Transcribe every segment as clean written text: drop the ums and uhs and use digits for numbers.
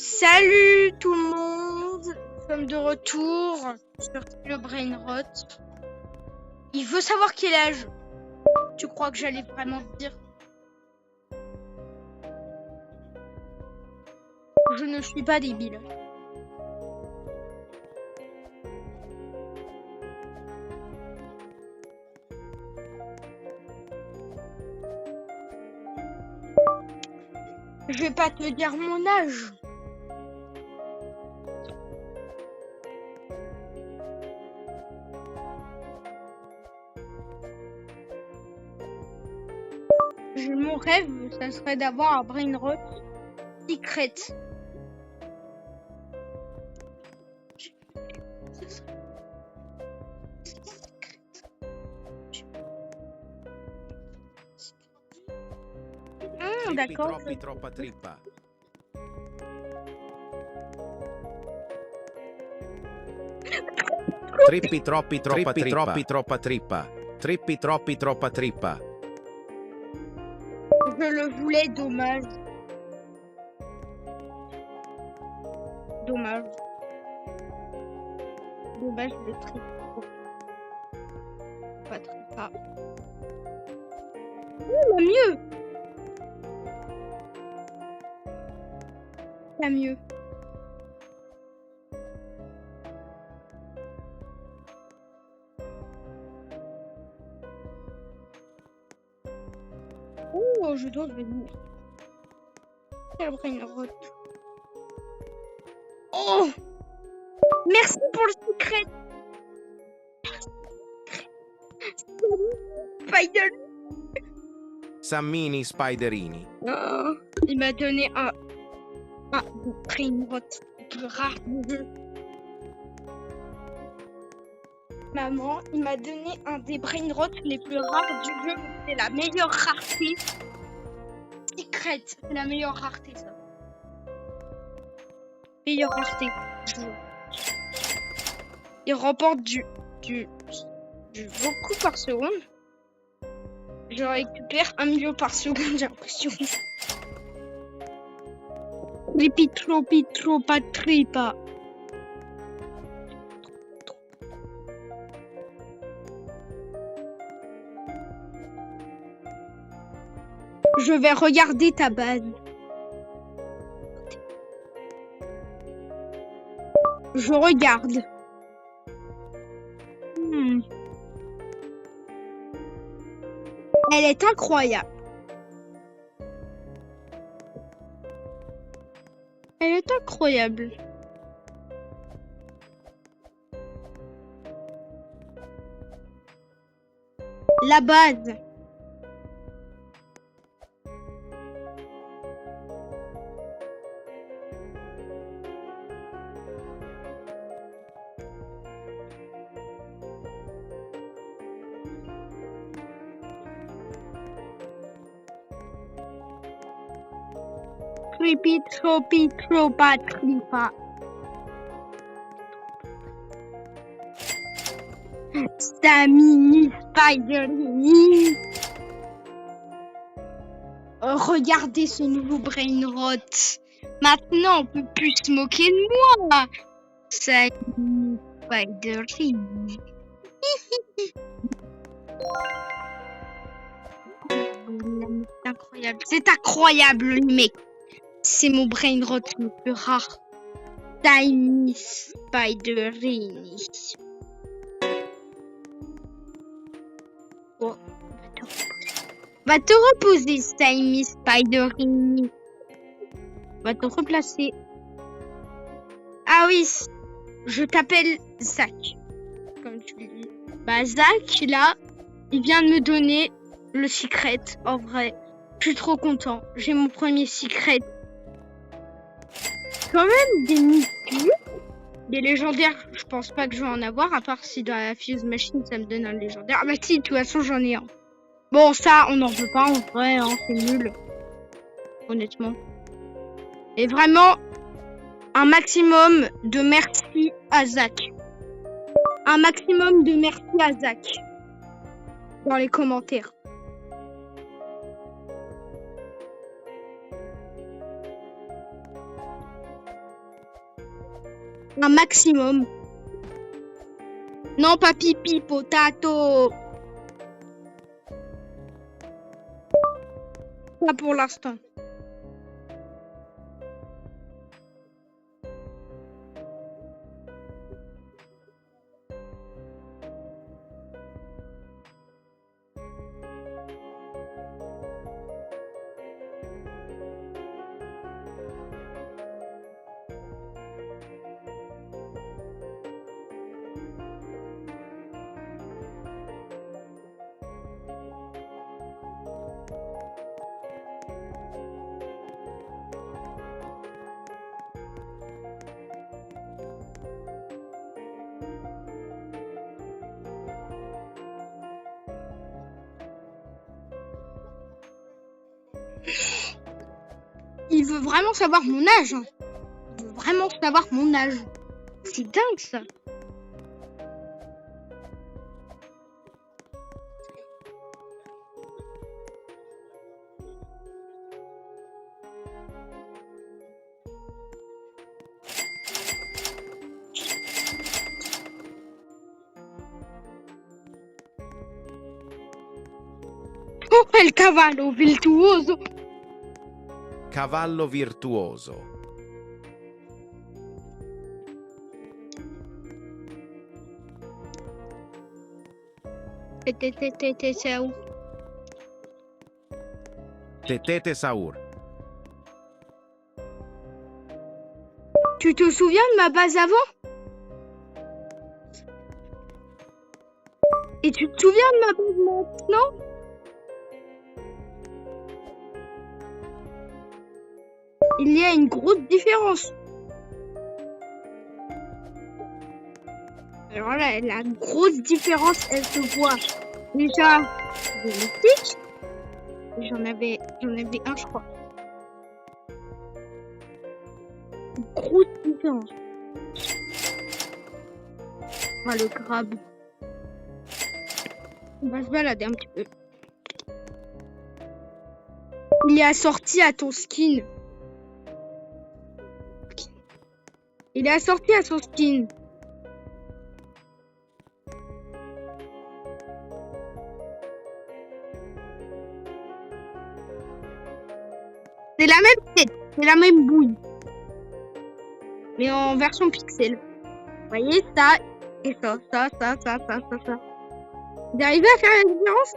Salut tout le monde, nous sommes de retour sur le Brainrot. Il veut savoir quel âge. Tu crois que j'allais vraiment te dire? Je ne suis pas débile. Je vais pas te dire mon âge. Mon rêve, ça serait d'avoir un Brainrot secret. D'accord. Troppa trippa. Trippi troppa trippa. Trippi troppa trippa. Je le voulais, dommage. Dommage. Dommage le trip. Pas trippa. Oh, mieux. Pas mieux. Oh, je dois venir. Quel Brainrot. Oh, merci pour le secret. Spider. Sammini Spiderini. Oh, il m'a donné un Brainrot plus rare du jeu. Maman, il m'a donné un des Brainrots les plus rares du jeu. C'est la meilleure rareté. Secret, c'est la meilleure rareté, ça. Meilleure rareté. Il remporte du beaucoup par seconde. Je récupère 1 million par seconde, j'ai l'impression. Troppa trippa. Je vais regarder ta base. Je regarde. Elle est incroyable. Elle est incroyable. La base. Troppa trippa. Sammini Spiderini. Regardez ce nouveau Brainrot. Maintenant, on peut plus se moquer de moi. Sammini Spiderini. C'est incroyable. C'est incroyable, le mec. C'est mon Brainrot le plus rare. Tiny Spiderini. Bon, va te reposer, Tiny Spiderini. Va te replacer. Ah oui, je t'appelle Zach. Comme tu le dis. Bah, Zach, là, il vient de me donner le secret. En vrai, je suis trop content. J'ai mon premier secret. Quand même des mythiques. Des légendaires, je pense pas que je vais en avoir, à part si dans la Fuse Machine ça me donne un légendaire. Ah bah si, de toute façon j'en ai un. Bon, ça, on n'en veut pas en vrai, hein, c'est nul. Honnêtement. Et vraiment, un maximum de merci à Zach. Un maximum de merci à Zach. Dans les commentaires. Un maximum. Non, pas pipi, potato. Pas pour l'instant. Il veut vraiment savoir mon âge. Hein. Il veut vraiment savoir mon âge. C'est dingue ça. Oh, il cavallo virtuoso. Cavallo virtuoso. C'est où? Tetete Saur. Tu te souviens de ma base avant? Et tu te souviens de ma base maintenant? Il y a une grosse différence. Alors là, la grosse différence, elle se voit déjà de l'optique. J'en avais un, je crois. Une grosse différence. On va le crabe. On va se balader un petit peu. Il est assorti à ton skin. Il est assorti à son skin. C'est la même tête, c'est la même bouille. Mais en version pixel. Vous voyez ça et ça. Vous arrivez à faire la différence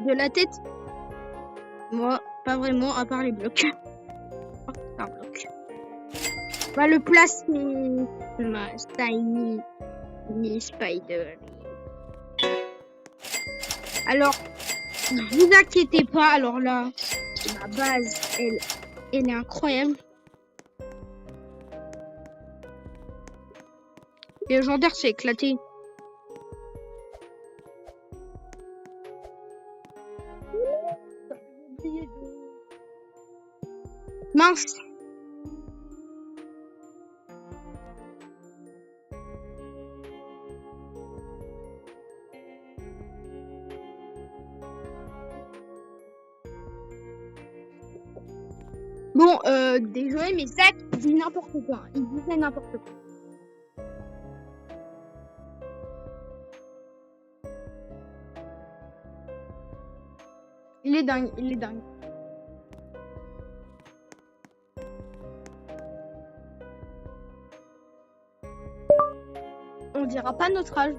de la tête? Moi, pas vraiment, à part les blocs. Un bloc. On va le placer. Ma tiny spider. Alors, ne vous inquiétez pas. Alors là, ma base, elle est incroyable. Le légendaire s'est éclaté. Mince. Bon, désolé, mais Zach dit n'importe quoi. Il disait n'importe quoi. Il est dingue, il est dingue. On dira pas notre âge.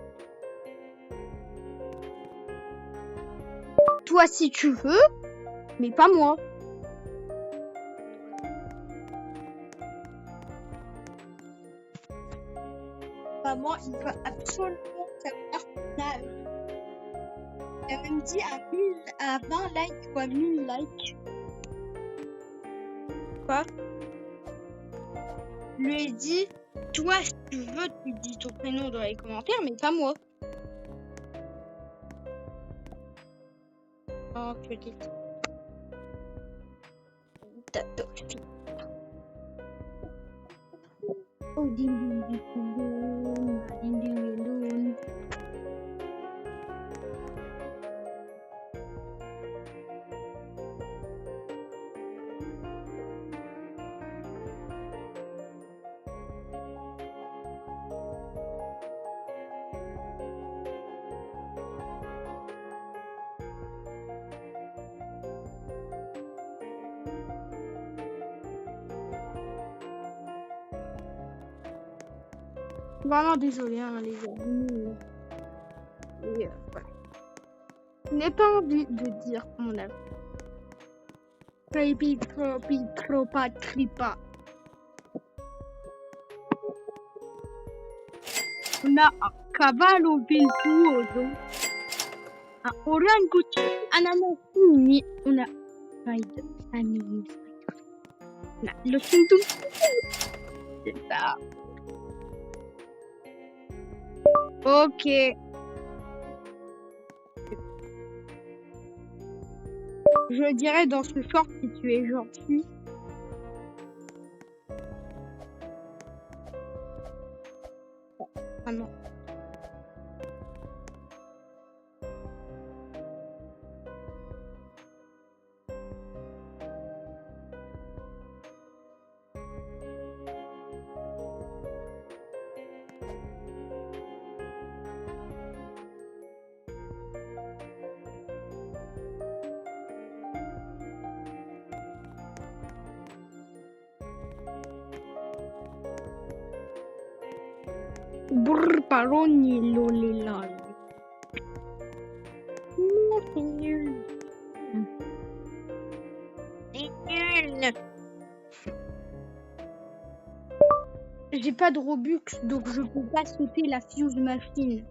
Toi si tu veux, mais pas moi. Pas moi, il veut absolument savoir mon âge. Il a même dit à 20 likes ou à 1000 likes. Quoi? Je lui ai dit, toi si tu veux, tu dis ton prénom dans les commentaires, mais pas moi. Oh, petite. Oh, ding ding ding ding ding ding ding. Vraiment désolé, hein, les amis. Voilà. Je n'ai pas envie de dire mon avis. Baby, tropa, tripa. On a un cavallo virtuoso, un orangutan, un amazzini, una spider, un mini spider. On a le tum-tum. C'est ça. Ok. Je dirais dans ce short si tu es gentil. Ah non. Brrr, paroni, lolilol. Non, c'est nul. C'est nul. J'ai pas de Robux, donc je peux pas sauter la fuse machine.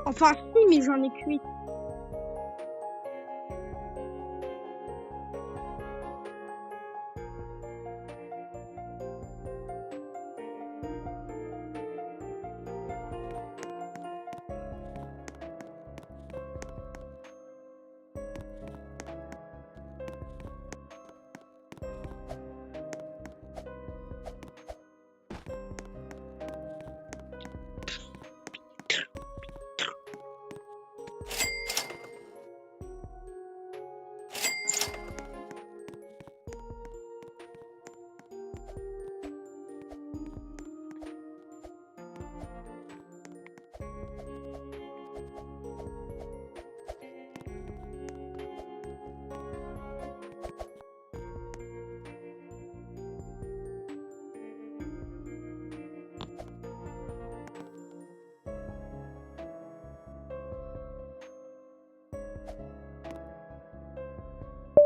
Enfin, si, mais j'en ai cuit.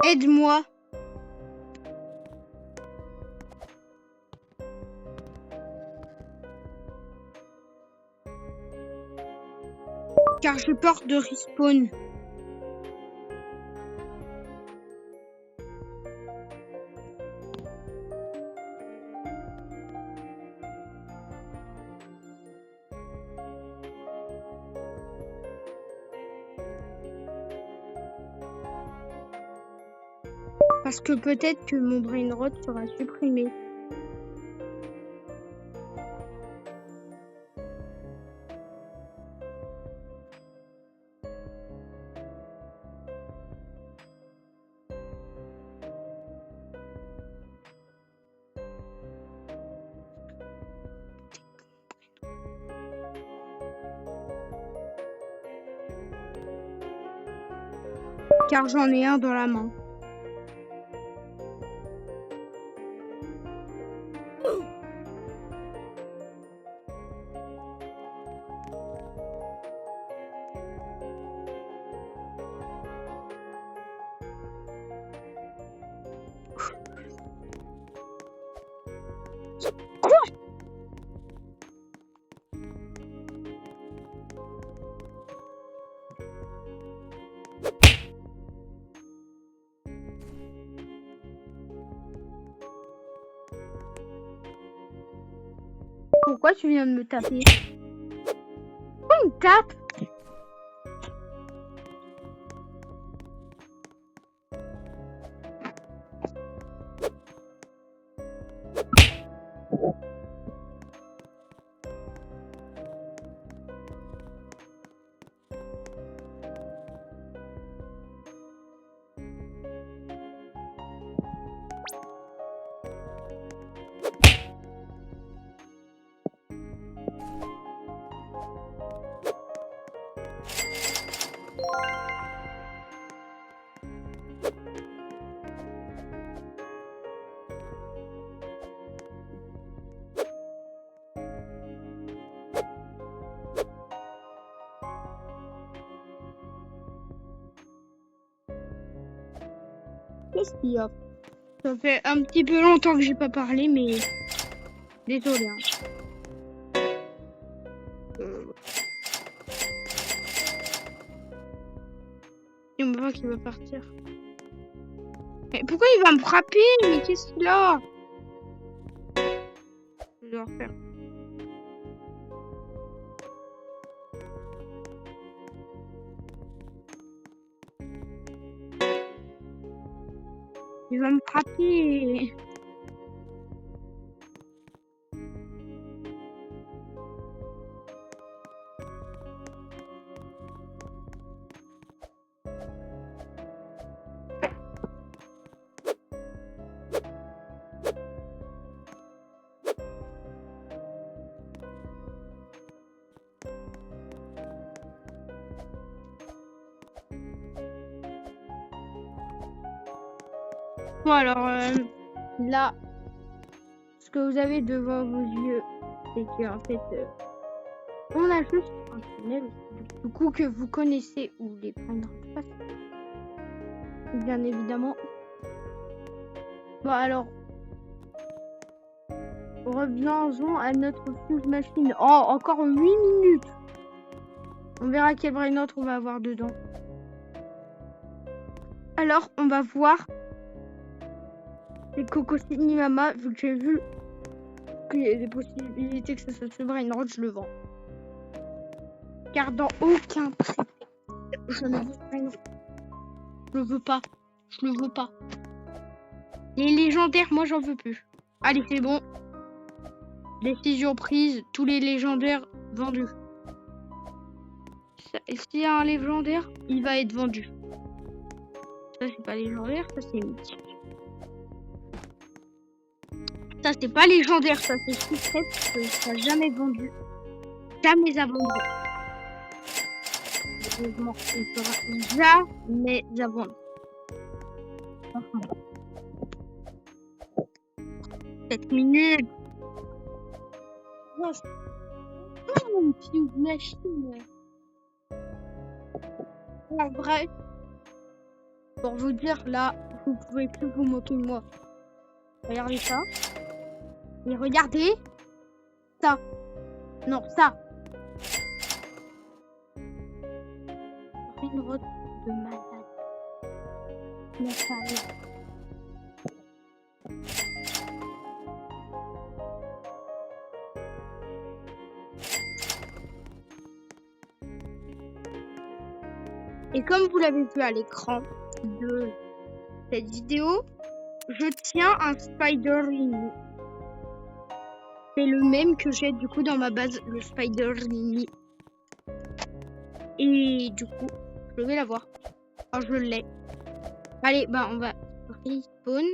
Aide-moi. Car j'ai peur de respawn. Parce que peut-être que mon brain rot sera supprimé. Car j'en ai un dans la main. Pourquoi tu viens de me taper? Pourquoi il me tape? Qu'est-ce qu'il y a? Ça fait un petit peu longtemps que j'ai pas parlé, mais désolé. Hein. Il me voit qu'il va partir. Mais pourquoi il va me frapper? Mais qu'est-ce qu'il a? Je dois refaire. Il va me frapper. Bon alors là, ce que vous avez devant vos yeux, c'est qu'en fait, on a juste un tunnel, du coup que vous connaissez où les prendre passent. Bien évidemment. Bon alors, revenons-en à notre fuse machine. Oh, encore 8 minutes. On verra quel brain on va avoir dedans. Alors, on va voir les Coco Mama, vu que j'ai vu qu'il y a des possibilités que ça soit ce brain rot, je le vends. Car dans aucun prix, je ne veux pas. Je le veux pas. Je le veux pas. Les légendaires, moi j'en veux plus. Allez, c'est bon. Décision prise, tous les légendaires vendus. S'il y a un légendaire, il va être vendu. Ça c'est pas légendaire, ça c'est mythique. Ça c'est pas légendaire, ça c'est secret, ça sera jamais vendu. Jamais à vendre. Il sera jamais à vendre. 7 minutes. Oh, une fuse machine. En vrai, pour vous dire, là, vous pouvez plus vous moquer de moi. Regardez ça. Et regardez ça. Non, ça. Une route de malade. Mais ça arrive. Et comme vous l'avez vu à l'écran de cette vidéo, je tiens un Spider Mini. C'est le même que j'ai du coup dans ma base, le Spider Mini. Et du coup, je vais l'avoir. Oh, je l'ai. Allez, bah on va respawn.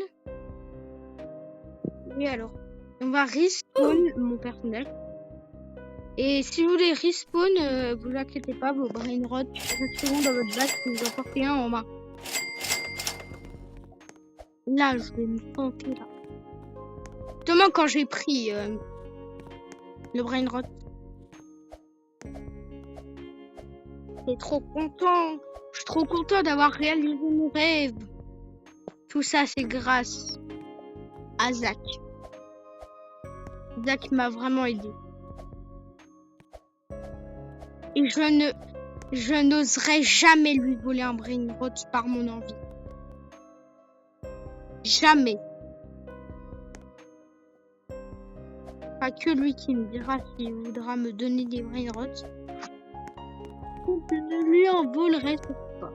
Et alors, on va respawn mon personnage. Et si vous voulez respawn, vous inquiétez pas, vos brain rots resteront dans votre base si vous en portez un en main. Là, je vais me planter là. Justement, quand j'ai pris le brain rot. C'est trop content. Je suis trop content d'avoir réalisé mon rêve. Tout ça, c'est grâce à Zach. Zach m'a vraiment aidé. Et je n'oserais jamais lui voler un brain rot par mon envie. Jamais. Pas que lui qui me dira s'il voudra me donner des brain rots. Je ne lui en volerai pas.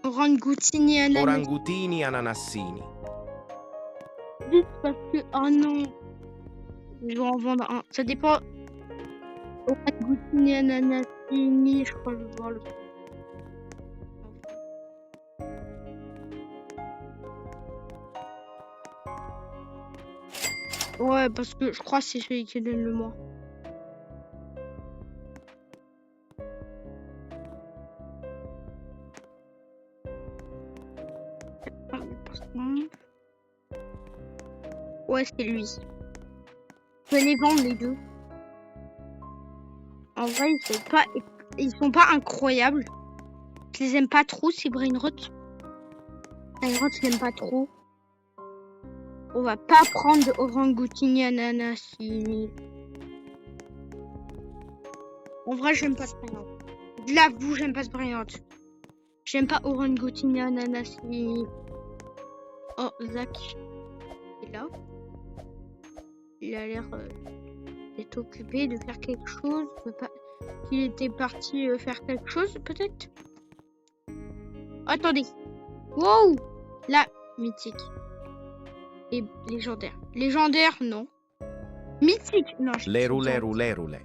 Orangutini ananas. Orangutini ananassini. Vite parce que... Oh non. Je vais en vendre un. Ça dépend. Orangutini ananassini. Je crois que je vais voir le... Ouais, parce que je crois que c'est celui qui donne le moins. Ouais, c'est lui. Je vais les vendre les deux. En vrai, ils sont pas incroyables. Je les aime pas trop, ces brain rots. Brainrot, je l'aime pas trop. On va pas prendre Orangoutini Ananasini. En vrai, j'aime pas ce Brainrot. De l'avoue, j'aime pas ce Brainrot. J'aime pas Orangoutini Ananasini. Oh, Zach est là. Il a l'air d'être occupé, de faire quelque chose. Il était parti faire quelque chose, peut-être. Attendez. Wow! Là, mythique. Et légendaire. Légendaire, non. Mythique, non. Les roulés, roulés, roulés.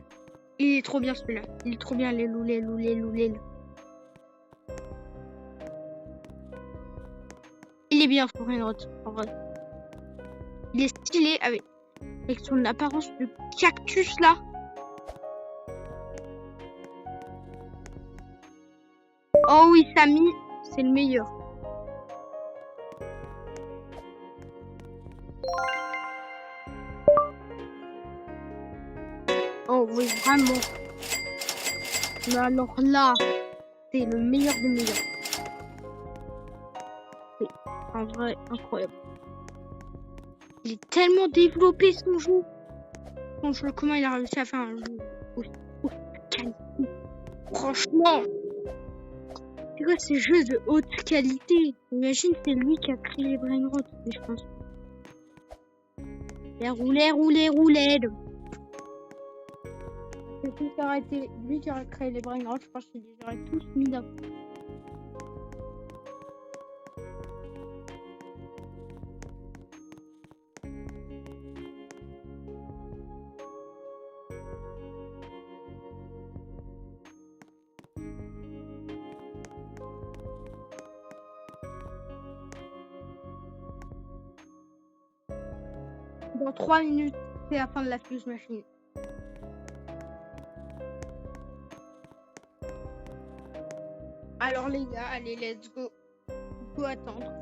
Il est trop bien celui-là. Il est trop bien, les loulés, loulés, loulés. Il est bien, Brainrot, en vrai. Il est stylé avec son apparence de cactus, là. Oh oui, Samy, c'est le meilleur. Oh oui, vraiment. Mais alors là, c'est le meilleur des meilleurs. C'est en vrai incroyable. Il est tellement développé son jeu. Comment il a réussi à faire un jeu aussi qualité. Franchement, c'est quoi ces jeux de haute qualité? Imagine, c'est lui qui a créé Brainrot, je pense. Il a roulé. Si ça aurait été lui qui aurait créé les Brainrot, je pense qu'ils les auraient tous mis d'accord. Dans 3 minutes, c'est la fin de la Fuse Machine. Alors les gars, allez, let's go. Il faut attendre.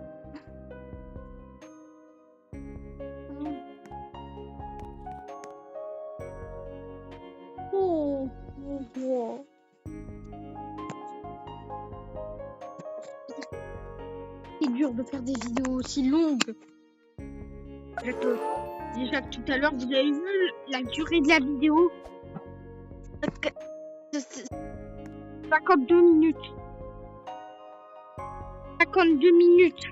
Oh. C'est dur de faire des vidéos aussi longues. Déjà que tout à l'heure, vous avez vu la durée de la vidéo. 52 minutes. 52 minutes.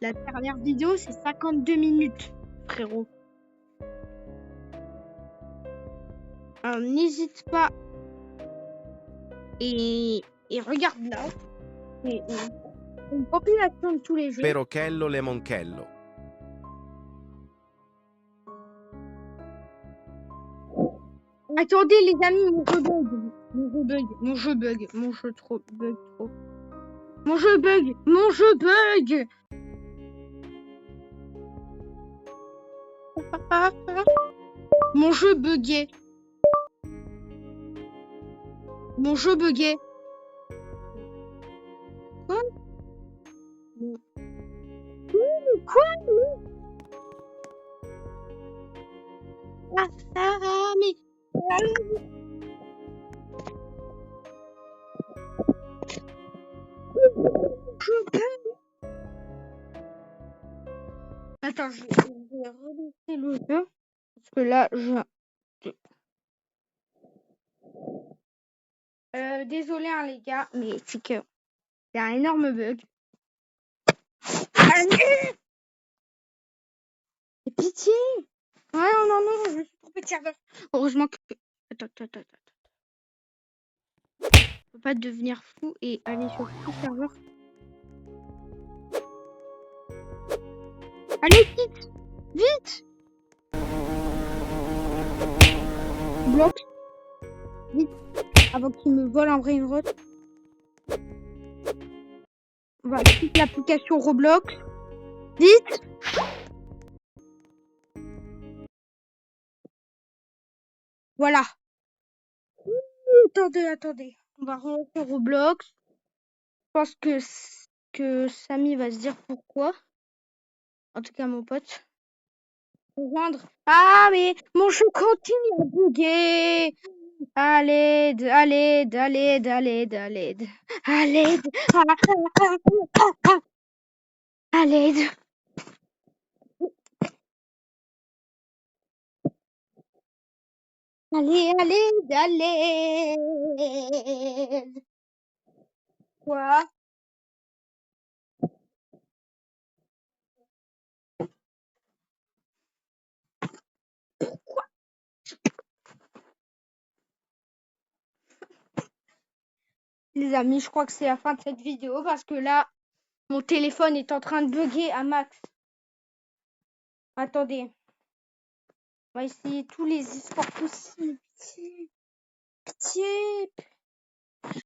La dernière vidéo, c'est 52 minutes, frérot. Alors, n'hésite pas. Et regarde là. C'est une compilation de tous les jeux. Perochello Lemonchello. Attendez les amis, mon jeu bug. Mon jeu bug. Mon jeu trop. Mon jeu bug. Mon jeu bugué. Quoi? Mais... Attends, je vais relancer le jeu. Parce que là, désolé hein, les gars, mais c'est que il y a un énorme bug. Allez, pitié. Ouais, non, je me suis trompée de serveur. Heureusement que... Attends. Je peux pas devenir fou et aller sur tout serveur. Allez, vite. Bloque. Vite. Avant qu'il me vole un Brainrot. On va quitter l'application Roblox. Vite. Voilà. Attendez. On va relancer Roblox. Je pense que Samy va se dire pourquoi. En tout cas, mon pote. Rejoindre. Ah, mais mon jeu continue à bugger. À l'aide, à l'aide, à l'aide, à l'aide, à l'aide. À l'aide. À l'aide. Allez, à l'aide, à l'aide. Quoi? Les amis, je crois que c'est la fin de cette vidéo parce que là, mon téléphone est en train de bugger à max. Attendez. On va essayer tous les espoirs possibles. Pitié. Pitié.